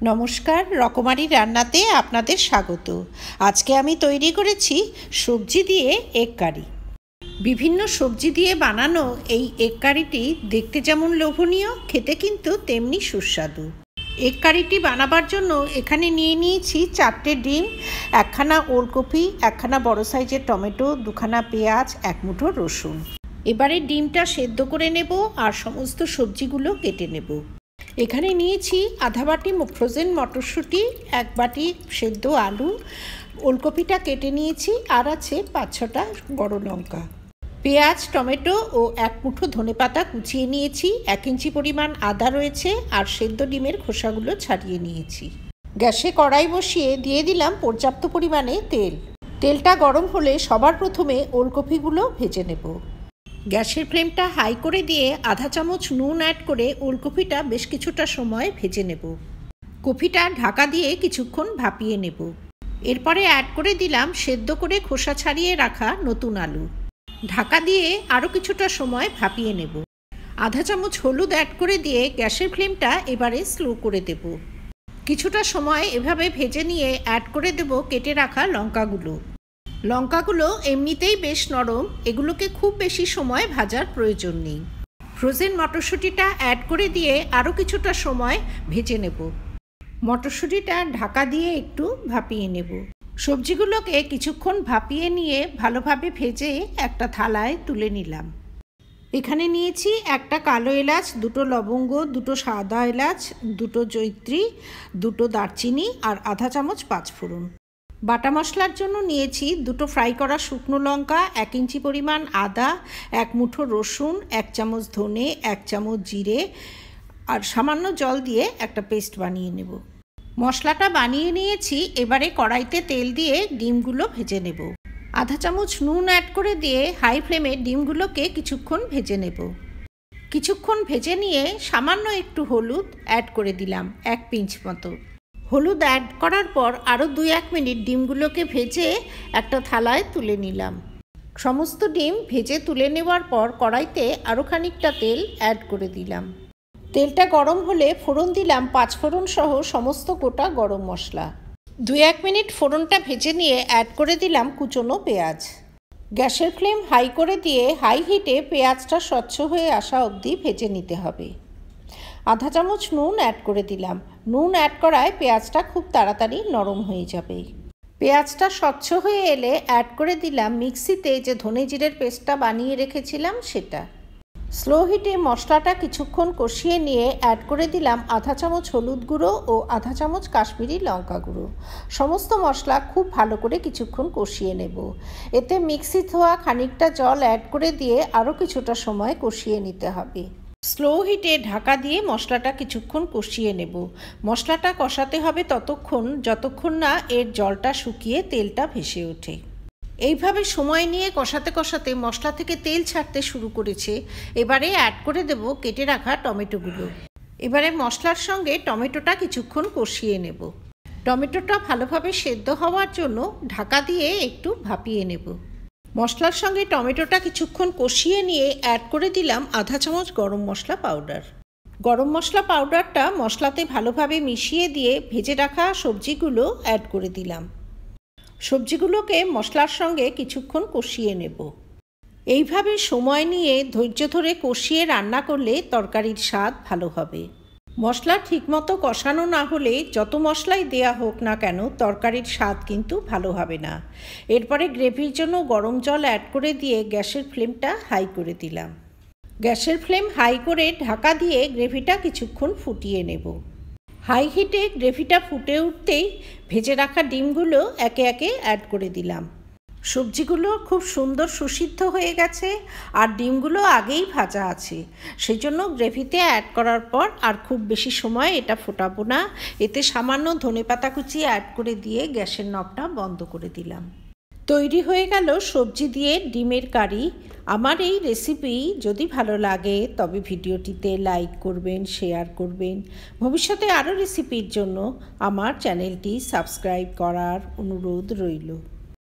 নমস্কার, রকমারি রান্নাতে আপনাদের স্বাগত। আজকে আমি তৈরি করেছি সবজি দিয়ে এগ কারি। বিভিন্ন সবজি দিয়ে বানানো এই এগ কারিটি দেখতে যেমন লোভনীয়, খেতে কিন্তু তেমনি সুস্বাদু। এগ কারিটি বানাবার জন্য এখানে নিয়ে নিয়েছি 4টে ডিম, একখানা ওলকপি, একখানা বড় সাইজের টমেটো, দুখানা পেঁয়াজ, এক মুঠো রসুন। এবারে ডিমটা সেদ্ধ করে নেব আর সমস্ত সবজিগুলো কেটে নেব। এখানে নিয়েছি আধা বাটি ফ্রোজেন মটরশুঁটি, 1 বাটি সেদ্ধ আলু, ওলকপিটা কেটে নিয়েছি, আর আছে 5-6টা বড় লঙ্কা, পেঁয়াজ, টমেটো ও 1 মুঠো ধনেপাতা কুচিয়ে নিয়েছি, 1 ইঞ্চি পরিমাণ আদা রয়েছে, আর সেদ্ধ ডিমের খোসাগুলো ছাড়িয়ে নিয়েছি। গ্যাসে কড়াই বসিয়ে দিয়ে দিলাম পর্যাপ্ত পরিমাণে তেল। তেলটা গরম হলে সবার প্রথমে ওলকপিগুলো ভেজে নেব। গ্যাসের ফ্লেমটা হাই করে দিয়ে আধা চামচ নুন অ্যাড করে ওলকপিটা বেশ কিছুটা সময় ভেজে নেব। কপিটা ঢাকা দিয়ে কিছুক্ষণ ভাপিয়ে নেব। এরপরে অ্যাড করে দিলাম সেদ্ধ করে খোসা ছাড়িয়ে রাখা নতুন আলু। ঢাকা দিয়ে আরও কিছুটা সময় ভাপিয়ে নেব। আধা চামচ হলুদ অ্যাড করে দিয়ে গ্যাসের ফ্লেমটা এবারে স্লো করে দেব। কিছুটা সময় এভাবে ভেজে নিয়ে অ্যাড করে দেব কেটে রাখা লঙ্কাগুলো। লঙ্কাগুলো এমনিতেই বেশ নরম, এগুলোকে খুব বেশি সময় ভাজার প্রয়োজন নেই। ফ্রোজেন মটরশুঁটিটা অ্যাড করে দিয়ে আরও কিছুটা সময় ভেজে নেব। মটরশুঁটিটা ঢাকা দিয়ে একটু ভাপিয়ে নেব। সবজিগুলোকে কিছুক্ষণ ভাপিয়ে নিয়ে ভালোভাবে ভেজে একটা থালায় তুলে নিলাম। এখানে নিয়েছি 1টা কালো এলাচ, 2টো লবঙ্গ, 2টো সাদা এলাচ, 2টো জয়িত্রী, 2টো দারচিনি আর আধা চামচ পাঁচফোড়ন। বাটা মশলার জন্য নিয়েছি 2টো ফ্রাই করা শুকনো লঙ্কা, 1 ইঞ্চি পরিমাণ আদা, 1 মুঠো রসুন, 1 চামচ ধনে, 1 চামচ জিরে আর সামান্য জল দিয়ে একটা পেস্ট বানিয়ে নেব। মশলাটা বানিয়ে নিয়েছি। এবারে কড়াইতে তেল দিয়ে ডিমগুলো ভেজে নেব। আধা চামচ নুন অ্যাড করে দিয়ে হাই ফ্লেমে ডিমগুলোকে কিছুক্ষণ ভেজে নেব। কিছুক্ষণ ভেজে নিয়ে সামান্য একটু হলুদ অ্যাড করে দিলাম, 1 পিঞ্চ মতো। হলুদ অ্যাড করার পর আরও 2-1 মিনিট ডিমগুলোকে ভেজে একটা থালায় তুলে নিলাম। সমস্ত ডিম ভেজে তুলে নেওয়ার পর কড়াইতে আরও খানিকটা তেল অ্যাড করে দিলাম। তেলটা গরম হলে ফোড়ন দিলাম 5 ফোড়ন সহ সমস্ত গোটা গরম মশলা। 2-1 মিনিট ফোড়নটা ভেজে নিয়ে অ্যাড করে দিলাম কুচনো পেঁয়াজ। গ্যাসের ফ্লেম হাই করে দিয়ে হাই হিটে পেঁয়াজটা স্বচ্ছ হয়ে আসা অবধি ভেজে নিতে হবে। আধা চামচ নুন অ্যাড করে দিলাম। নুন অ্যাড করায় পেঁয়াজটা খুব তাড়াতাড়ি নরম হয়ে যাবে। পেঁয়াজটা স্বচ্ছ হয়ে এলে অ্যাড করে দিলাম মিক্সিতে যে ধনে জিরের পেস্টটা বানিয়ে রেখেছিলাম সেটা। স্লো হিটে মশলাটা কিছুক্ষণ কষিয়ে নিয়ে অ্যাড করে দিলাম আধা চামচ হলুদ গুঁড়ো ও আধা চামচ কাশ্মীরি লঙ্কা গুঁড়ো। সমস্ত মশলা খুব ভালো করে কিছুক্ষণ কষিয়ে নেব। এতে মিক্সি ধোয়া খানিকটা জল অ্যাড করে দিয়ে আরও কিছুটা সময় কষিয়ে নিতে হবে। স্লো হিটে ঢাকা দিয়ে মশলাটা কিছুক্ষণ কষিয়ে নেব। মশলাটা কষাতে হবে ততক্ষণ যতক্ষণ না এর জলটা শুকিয়ে তেলটা ভেসে ওঠে। এইভাবে সময় নিয়ে কষাতে কষাতে মশলা থেকে তেল ছাড়তে শুরু করেছে। এবারে অ্যাড করে দেব কেটে রাখা টমেটোগুলো। এবারে মশলার সঙ্গে টমেটোটা কিছুক্ষণ কষিয়ে নেব। টমেটোটা ভালোভাবে সেদ্ধ হওয়ার জন্য ঢাকা দিয়ে একটু ভাপিয়ে নেব। মশলার সঙ্গে টমেটোটা কিছুক্ষণ কষিয়ে নিয়ে অ্যাড করে দিলাম আধা চামচ গরম মশলা পাউডার। গরম মশলা পাউডারটা মশলাতে ভালোভাবে মিশিয়ে দিয়ে ভেজে রাখা সবজিগুলো অ্যাড করে দিলাম। সবজিগুলোকে মশলার সঙ্গে কিছুক্ষণ কষিয়ে নেব। এইভাবে সময় নিয়ে ধৈর্য ধরে কষিয়ে রান্না করলে তরকারির স্বাদ ভালো হবে। মশলা ঠিকমতো কষানো না হলে যত মশলাই দেয়া হোক না কেন তরকারির স্বাদ কিন্তু ভালো হবে না। এরপরে গ্রেভির জন্য গরম জল অ্যাড করে দিয়ে গ্যাসের ফ্লেমটা হাই করে দিলাম। গ্যাসের ফ্লেম হাই করে ঢাকা দিয়ে গ্রেভিটা কিছুক্ষণ ফুটিয়ে নেব। হাই হিটে গ্রেভিটা ফুটে উঠতেই ভেজে রাখা ডিমগুলো একে একে অ্যাড করে দিলাম। সবজিগুলো খুব সুন্দর সুসিদ্ধ হয়ে গেছে আর ডিমগুলো আগেই ভাজা আছে, সেই জন্য গ্রেভিতে অ্যাড করার পর আর খুব বেশি সময় এটা ফোটাবো না। এতে সামান্য ধনেপাতা কুচি অ্যাড করে দিয়ে গ্যাসের নবটা বন্ধ করে দিলাম। তৈরি হয়ে গেল সবজি দিয়ে ডিমের কারি। আমার এই রেসিপি যদি ভালো লাগে তবে ভিডিওটিতে লাইক করবেন, শেয়ার করবেন। ভবিষ্যতে আরও রেসিপির জন্য আমার চ্যানেলটি সাবস্ক্রাইব করার অনুরোধ রইল।